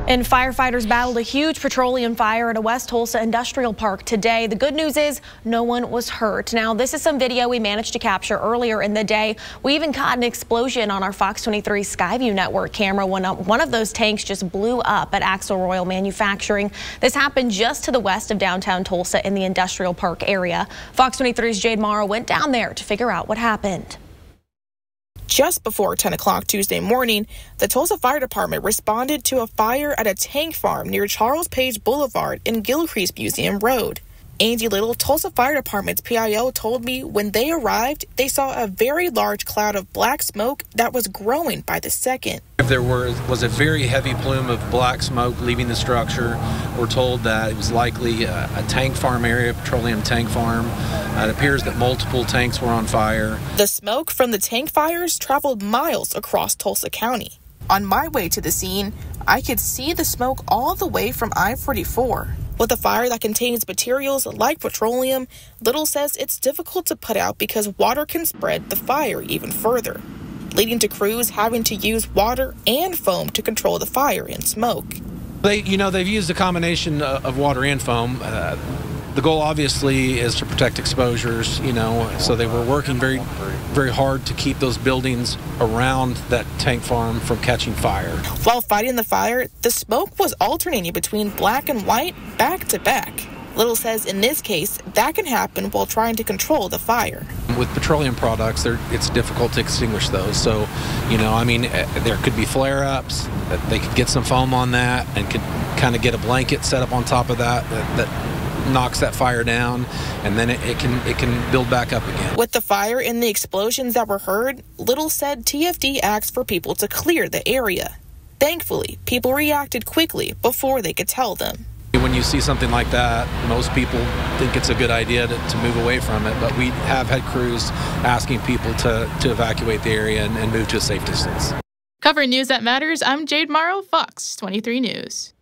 And firefighters battled a huge petroleum fire at a West Tulsa industrial park today. The good news is no one was hurt. Now, this is some video we managed to capture earlier in the day. We even caught an explosion on our Fox 23 Skyview network camera when one of those tanks just blew up at Axle Royal Manufacturing. This happened just to the west of downtown Tulsa in the industrial park area. Fox 23's Jade Morrow went down there to figure out what happened. Just before 10 o'clock Tuesday morning, the Tulsa Fire Department responded to a fire at a tank farm near Charles Page Boulevard and Gilcrease Museum Road. Andy Little, Tulsa Fire Department's PIO, told me when they arrived, they saw a very large cloud of black smoke that was growing by the second. There was a very heavy plume of black smoke leaving the structure. We're told that it was likely a tank farm area, a petroleum tank farm. It appears that multiple tanks were on fire. The smoke from the tank fires traveled miles across Tulsa County. On my way to the scene, I could see the smoke all the way from I-44. With a fire that contains materials like petroleum, Little says it's difficult to put out because water can spread the fire even further, leading to crews having to use water and foam to control the fire and smoke. They've used a combination of water and foam. The goal obviously is to protect exposures, so they were working very, very hard to keep those buildings around that tank farm from catching fire. While fighting the fire, the smoke was alternating between black and white back to back. Little says in this case, that can happen while trying to control the fire. With petroleum products, it's difficult to extinguish those. So, there could be flare-ups. They could get some foam on that and could kind of get a blanket set up on top of that knocks that fire down, and then it can build back up again. With the fire and the explosions that were heard, Little said TFD asked for people to clear the area. Thankfully, people reacted quickly before they could tell them. When you see something like that, most people think it's a good idea to move away from it, but we have had crews asking people to evacuate the area and move to a safe distance. Covering news that matters, I'm Jade Morrow, Fox 23 News.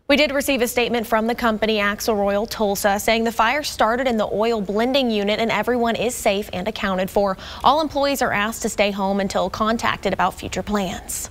We did receive a statement from the company Axle Royal Tulsa saying the fire started in the oil blending unit and everyone is safe and accounted for. All employees are asked to stay home until contacted about future plans.